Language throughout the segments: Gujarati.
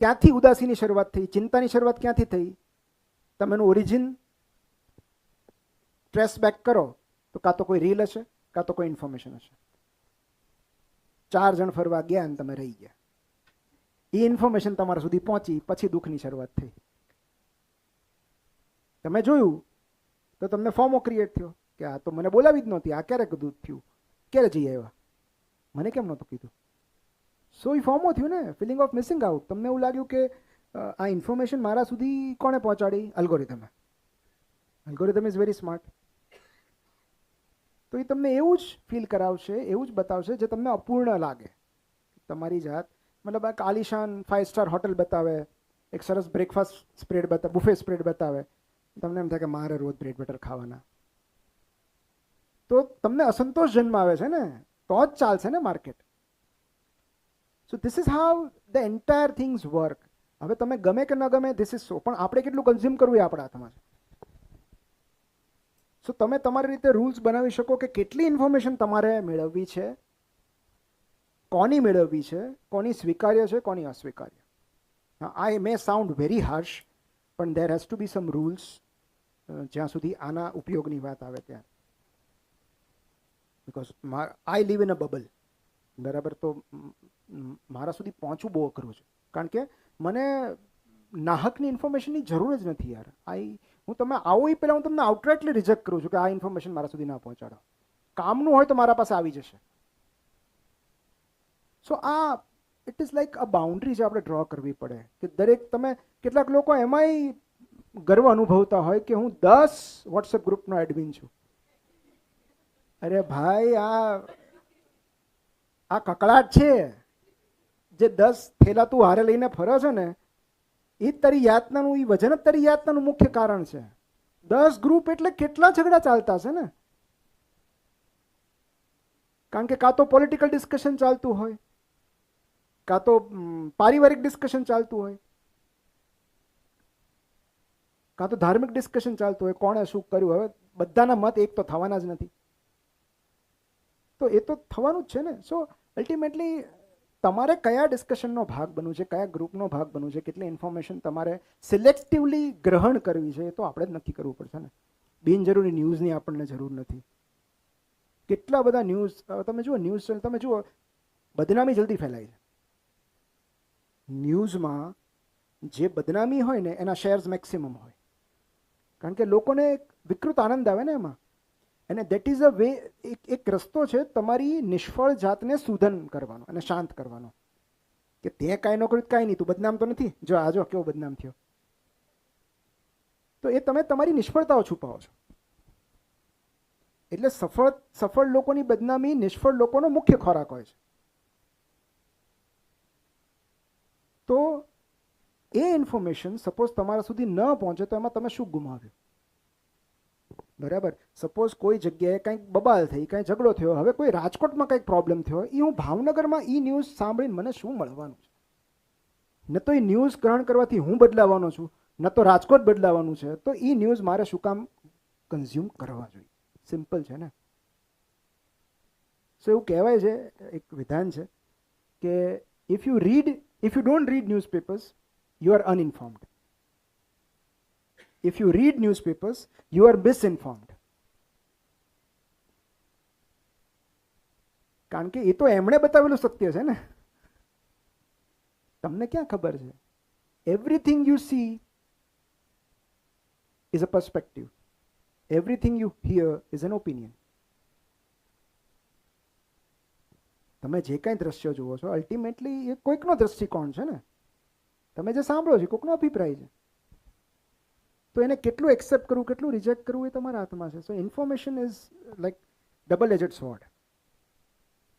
ક્યાંથી ઉદાસીની શરૂઆત થઈ, ચિંતાની શરૂઆત ક્યાંથી થઈ? તમે એનું ઓરિજિન ટ્રેસ બેક કરો તો કાં તો કોઈ રીલ હશે, કાં તો કોઈ ઇન્ફોર્મેશન હશે. 4 જણ ફરવા ગયા અને તમે રહી ગયા. એ ઇન્ફોર્મેશન તમારા સુધી પહોંચી, પછી દુઃખની શરૂઆત થઈ. તમે જોયું તો તમને ફોમો ક્રિએટ થયો કે આ તો મને બોલાવી જ નહોતી, આ ક્યારે કીધું થયું, ક્યારે જઈ આવ્યા, મને કેમ નહોતું કીધું. સો એ ફોમો થયું ને, ફિલિંગ ઓફ મિસિંગ આઉટ. તમને એવું લાગ્યું કે આ ઇન્ફોર્મેશન મારા સુધી કોણે પહોંચાડી? અલ્ગોરિધમે. Algorithm is very smart. તો એ તમને એવું જ ફીલ કરાવશે, એવું જ બતાવશે જે તમને અપૂર્ણ લાગે. તમારી જાત મતલબ આ આલિશાન 5 સ્ટાર હોટલ બતાવે, એક સરસ બ્રેકફાસ્ટ સ્પ્રેડ બતાવે, બુફે સ્પ્રેડ બતાવે, તમને એમ થાય કે મારે રોજ બ્રેડ બટર ખાવાના. તો તમને અસંતોષ જન્માવે છે ને, તો જ ચાલશે ને market. So this is how the entire things work. હવે તમે ગમે કે ન ગમે, ધીસ ઇઝ સો. પણ આપણે કેટલું કન્ઝ્યુમ કરવું એ આપણા હાથમાં છે. સો તમે તમારી રીતે રૂલ્સ બનાવી શકો કે કેટલી ઇન્ફોર્મેશન તમારે મેળવવી છે, કોની મેળવવી છે, કોની સ્વીકાર્ય છે, કોની અસ્વીકાર્ય. I may sound very harsh, પણ there has to be some rules જ્યાં સુધી આના ઉપયોગની વાત આવે ત્યાં. Because I live in a bubble. બરાબર. તો મારા સુધી પહોંચવું બહુ અઘરું છે, કારણ કે મને નાહકની ઇન્ફોર્મેશનની જરૂર જ નથી યાર. હું તમે આવો એ પહેલાં હું તમને આઉટરાઇટલી રિજેક્ટ કરું છું કે આ ઇન્ફોર્મેશન મારા સુધી ના પહોંચાડો. કામનું હોય તો મારા પાસે આવી જશે. સો આ it is like a boundary જે આપણે ડ્રો કરવી પડે કે દરેક તમે કેટલાક લોકો એમાંય ગર્વ અનુભવતા હોય કે હું 10 વોટ્સએપ ગ્રુપનો એડમિન છું. અરે ભાઈ, આ કકળાટ છે જે 10 થેલા તું હારે લઈને ફરે છે ને, એ તારી યાતનાનું, એ વજન જ તારી યાતનાનું મુખ્ય કારણ છે. 10 ગ્રુપ એટલે કેટલા ઝઘડા ચાલતા છે ને. કારણ કે કાં તો પોલિટિકલ ડિસ્કશન ચાલતું હોય, કાં તો પારિવારિક ડિસ્કશન ચાલતું હોય, કાં તો ધાર્મિક ડિસ્કશન ચાલતું હોય, કોણે શું કર્યું. હવે બધાના મત એક તો થવાના જ નથી, તો એ તો થવાનું જ છે ને. સો અલ્ટિમેટલી તમારે કયા ડિસ્કશનનો ભાગ બનવું છે, કયા ગ્રુપનો ભાગ બનવું છે, કેટલી ઇન્ફોર્મેશન તમારે સિલેક્ટિવલી ગ્રહણ કરવી છે, એ તો આપણે જ નક્કી કરવું પડશે ને. બિનજરૂરી ન્યૂઝની આપણને જરૂર નથી. કેટલા બધા ન્યૂઝ તમે જુઓ, ન્યૂઝ ચેનલ તમે જુઓ, બદનામી જલ્દી ફેલાય છે. ન્યૂઝમાં જે બદનામી હોય ને એના શેર્સ મેક્સિમમ હોય, કારણ કે લોકોને એક વિકૃત આનંદ આવે ને એમાં. અને દેટ ઇઝ અ વે, એક રસ્તો છે તમારી નિષ્ફળ જાતને સુધન કરવાનો અને શાંત કરવાનો. કે તે કાંઈ ન કર્યું, કાંઈ નહીં, તું બદનામ તો નથી, જો આજો કેવો બદનામ થયો. તો એ તમે તમારી નિષ્ફળતાઓ છુપાવો છો. એટલે સફળ લોકોની બદનામી નિષ્ફળ લોકોનો મુખ્ય ખોરાક હોય છે. તો એ ઇન્ફોર્મેશન સપોઝ તમારા સુધી ન પહોંચે તો એમાં તમે શું ગુમાવ્યું? બરાબર. સપોઝ કોઈ જગ્યાએ કંઈક બબાલ થઈ, કંઈ ઝઘડો થયો, હવે કોઈ રાજકોટમાં કંઈક પ્રોબ્લેમ થયો, એ હું ભાવનગરમાં એ ન્યૂઝ સાંભળીને મને શું મળવાનું છે? ન તો એ ન્યૂઝ ગ્રહણ કરવાથી હું બદલાવાનો છું, ન તો રાજકોટ બદલાવાનું છે. તો એ ન્યૂઝ મારે શું કામ કન્ઝ્યુમ કરવા જોઈએ? સિમ્પલ છે ને. સો એવું કહેવાય છે, એક વિધાન છે કે if you don't read newspapers, you are uninformed. If you read newspapers, you are misinformed. કારણ કે એ તો એમણે બતાવેલું સત્ય છે ને, તમને ક્યાં ખબર છે? Everything you see is a perspective. Everything you hear is an opinion. તમે જે કાંઈ દ્રશ્ય જુઓ છો, અલ્ટિમેટલી એ કોઈકનો દ્રષ્ટિકોણ છે ને. તમે જે સાંભળો છો કોઈકનો અભિપ્રાય છે. તો એને કેટલું એક્સેપ્ટ કરવું, કેટલું રિજેક્ટ કરવું એ તમારા હાથમાં છે. So information is like double edged sword.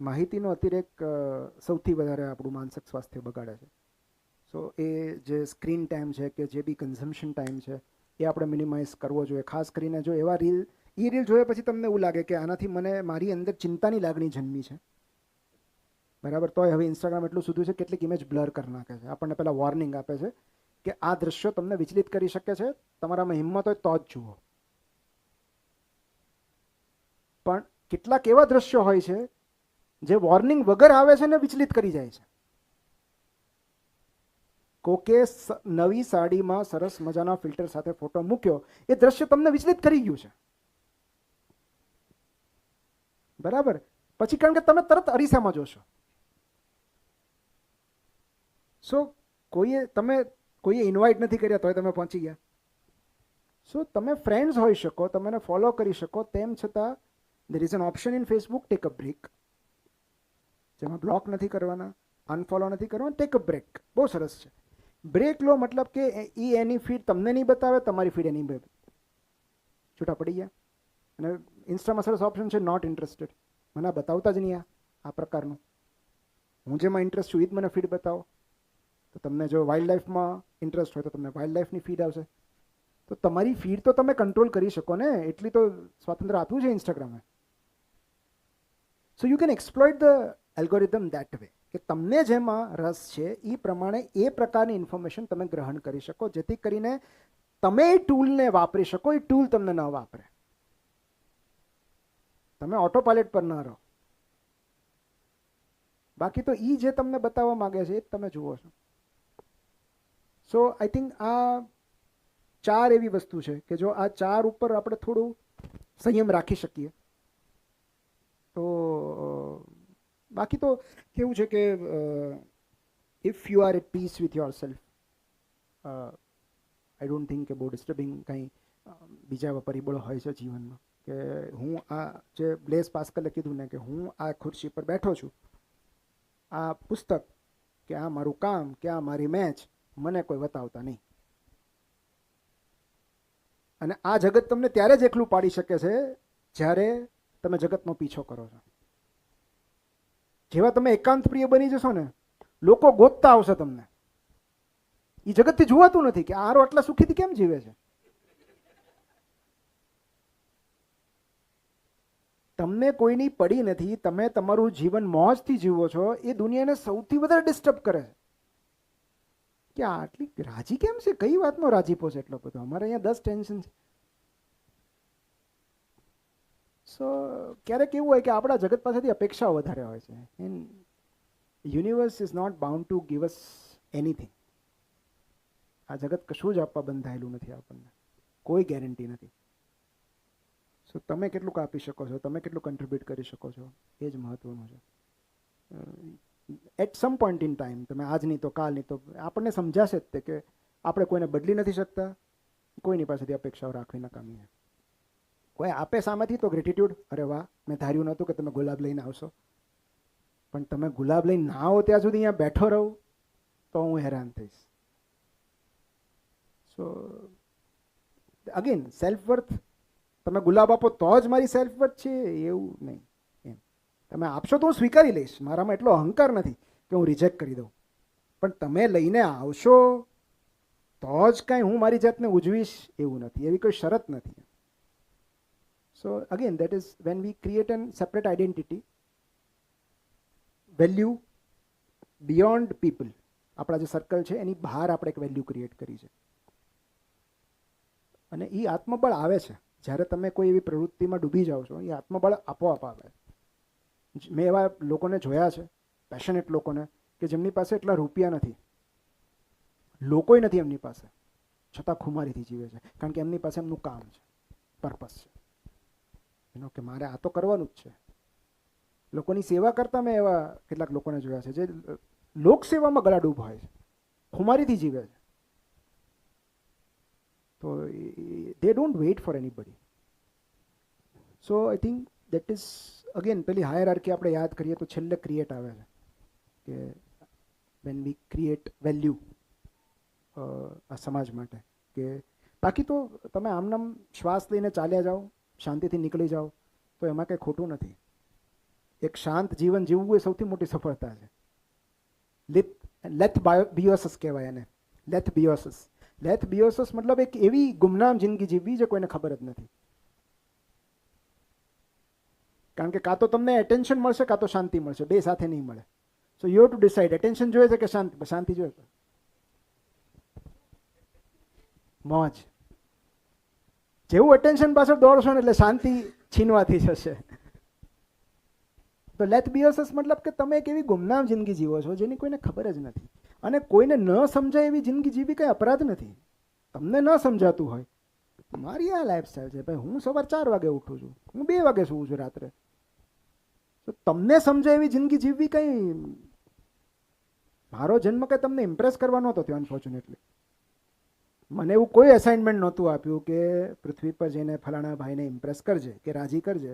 માહિતીનો અતિરેક સૌથી વધારે આપણું માનસિક સ્વાસ્થ્ય બગાડે છે. સો એ જે સ્ક્રીન ટાઈમ છે કે જે બી કન્ઝમ્પશન ટાઈમ છે એ આપણે મિનિમાઇઝ કરવો જોઈએ. ખાસ કરીને જો એવા રીલ જોયા પછી તમને એવું લાગે કે આનાથી મને મારી અંદર ચિંતાની લાગણી જન્મી છે, બરાબર, તોય હવે ઇન્સ્ટાગ્રામ એટલું સીધું છે, કેટલીક ઇમેજ બ્લર કરી નાખે છે. આપણને પહેલાં વોર્નિંગ આપે છે કે આ દ્રશ્યો તમને વિચલિત કરી શકે છે, તમારામાં હિંમત હોય તો જ જુઓ. પણ કેટલાક એવા દ્રશ્યો હોય છે જે વોર્નિંગ વગર આવે છે ને વિચલિત કરી જાય છે. કોકે નવી સાડીમાં સરસ મજાના ફિલ્ટર સાથે ફોટો મૂક્યો, એ દ્રશ્ય તમને વિચલિત કરી ગયું છે, બરાબર? પછી કારણ કે તમે તરત અરીસામાં જોશો. કોઈએ ઇન્વાઇટ નથી કર્યા તોય તમે પહોંચી ગયા. તમે ફ્રેન્ડ્સ હોઈ શકો, તમે ફોલો કરી શકો, તેમ છતાં there is an option in Facebook, take a break, જેમાં બ્લોક નથી કરવાના, અનફોલો નથી કરવાના, ટેક અ બ્રેક. બહુ સરસ છે. બ્રેક લો મતલબ કે એની ફીડ તમને નહીં બતાવે, તમારી ફીડ એની છૂટા પડી ગયા. અને ઇન્સ્ટામાં સરસ ઓપ્શન છે નોટ ઇન્ટરેસ્ટેડ. મને બતાવતા જ નહીં આ પ્રકારનું. હું જેમાં ઇન્ટરેસ્ટ છું એ જ મને ફીડ બતાવો. તો તમને જો વાઇલ્ડ લાઈફમાં ઇન્ટરેસ્ટ હોય તો તમને વાઇલ્ડ લાઈફની ફીડ આવશે. તો તમારી ફીડ તો તમે કંટ્રોલ કરી શકો ને, એટલી તો સ્વાતંત્ર્ય આપ્યું છે ઇન્સ્ટાગ્રામે. So you can exploit the algorithm that way, કે તમને જેમાં રસ છે એ પ્રમાણે એ પ્રકારની ઇન્ફોર્મેશન તમે ગ્રહણ કરી શકો, જેથી કરીને તમે એ ટૂલને વાપરી શકો, એ ટૂલ તમને ન વાપરે. તમે ઓટો પાયલટ પર ન રહો. બાકી તો એ જે તમને બતાવવા માંગે છે એ જ તમે જુઓ છો. સો આઈ થિંક આ 4 એવી વસ્તુ છે કે જો આ 4 ઉપર આપણે થોડું સંયમ રાખી શકીએ તો. બાકી તો કેવું છે કે if you are at peace with yourself, I don't think કે બહુ ડિસ્ટર્બિંગ કંઈ બીજા પરિબળો હોય છે જીવનમાં. કે હું આ જે બ્લેઝ પાસ્કલે કીધું ને કે હું આ ખુરશી પર બેઠો છું, આ પુસ્તક કે આ મારું કામ કે આ મારી મેચ મને કોઈ બતાવતા નહીં. અને આ જગત તમને ત્યારે જ એકલું પાડી શકે છે જ્યારે તમે જગતનો પીછો કરો છો. જેવા તમે એકાંત પ્રિય બની જશો ને, લોકો ગોતતા આવશે તમને. એ જગતથી જોવાતું નથી કે આરો આટલા સુખીથી કેમ જીવે છે. તમને કોઈની પડી નથી, તમે તમારું જીવન મોજથી જીવો છો, એ દુનિયાને સૌથી વધારે ડિસ્ટર્બ કરે છે કે આટલી રાજી કેમ છે, કઈ વાતનો રાજીપો છે એટલો બધો, અમારે અહીંયા 10 ટેન્શન છે. સો ક્યારેક એવું હોય કે આપણા જગત પાસેથી અપેક્ષાઓ વધારે હોય છે. And universe is not bound to give us anything. આ જગત કશું જ આપવા બંધાયેલું નથી આપણને, કોઈ ગેરંટી નથી. સો તમે કેટલું આપી શકો છો, તમે કેટલું કન્ટ્રીબ્યુટ કરી શકો છો, એ જ મહત્વનું છે. At some point in time, તમે આજ નહીં તો કાલ નહીં તો આપણને સમજાશે જ તે કે આપણે કોઈને બદલી નથી શકતા, કોઈની પાસેથી અપેક્ષાઓ રાખવી નકામી છે. કોઈ આપે સામેથી તો ગ્રેટિટ્યૂડ, અરે વાહ, મેં ધાર્યું નહોતું કે તમે ગુલાબ લઈને આવશો, પણ તમે ગુલાબ લઈને ના આવો ત્યાં સુધી અહીંયા બેઠો રહું તો હું હેરાન થઈશ. સો અગેન સેલ્ફ વર્થ, તમે ગુલાબ આપો તો જ મારી સેલ્ફ વર્થ છે એવું નહીં. એમ તમે આપશો તો હું સ્વીકારી લઈશ, મારામાં એટલો અહંકાર નથી કે હું રિજેક્ટ કરી દઉં, પણ તમે લઈને આવશો તો જ કાંઈ હું મારી જાતને ઉજવીશ એવું નથી, એવી કોઈ શરત નથી. સો again that is when we create N separate identity, value beyond people. આપણા જે સર્કલ છે એની બહાર આપણે એક વેલ્યુ ક્રિએટ કરી છે. અને એ આત્મબળ આવે છે જ્યારે તમે કોઈ એવી પ્રવૃત્તિમાં ડૂબી જાઓ છો, એ આત્મબળ આપોઆપ આવે. મેં એવા લોકોને જોયા છે, પેશનેટ લોકોને, કે જેમની પાસે એટલા રૂપિયા નથી, લોકોય નથી એમની પાસે, છતાં ખુમારીથી જીવે છે, કારણ કે એમની પાસે એમનું કામ છે, પર્પસ છે એનો, કે મારે આ તો કરવાનું જ છે. લોકોની સેવા કરતા મેં એવા કેટલાક લોકોને જોયા છે જે લોકસેવામાં ગળાડૂબ હોય છે, ખુમારીથી જીવે છે. તો they don't wait for anybody. So I think that is again પેલી હાયરાર્કી આપણે યાદ કરીએ તો છેલ્લે ક્રિએટ આવે છે કે when we create value આ સમાજ માટે. કે બાકી તો તમે આમનામ શ્વાસ લઈને ચાલ્યા જાઓ, શાંતિથી નીકળી જાઓ તો એમાં કંઈ ખોટું નથી. એક શાંત જીવન જીવવું એ સૌથી મોટી સફળતા છે. લેથ બિયોસસ કહેવાય એને, લેથ બિયોસસ. લેથ બિયોસસ મતલબ એક એવી ગુમનામ જિંદગી જીવવી જે કોઈને ખબર જ નથી. કારણ કે કાં તો તમને એટેન્શન મળશે કાં તો શાંતિ મળશે, બે સાથે નહીં મળે. So you have to decide, attention જોઈએ છે કે શાંતિ જોઈએ છે? મોજ. જેવું એટેન્શન પાછળ દોડશો ને એટલે શાંતિ છીનવાથી જશે. તો લેથ બિયોસસ મતલબ કે તમે એક એવી ગુમનામ જિંદગી જીવો છો જેની કોઈને ખબર જ નથી. અને કોઈને ન સમજાય એવી જિંદગી જીવી કંઈ અપરાધ નથી. તમને ન સમજાતું હોય, મારી આ લાઈફસ્ટાઈલ છે ભાઈ, હું સવાર 4 વાગે ઉઠું છું, હું 2 વાગે સૂવું છું રાત્રે, તો તમને સમજાય એવી જિંદગી જીવવી કંઈ, મારો જન્મ કંઈ તમને ઇમ્પ્રેસ કરવા નહોતો થયો. અનફોર્ચ્યુનેટલી મને એવું કોઈ અસાઇનમેન્ટ નહોતું આપ્યું કે પૃથ્વી પર જઈને ફલાણા ભાઈને ઇમ્પ્રેસ કરજે કે રાજી કરજે.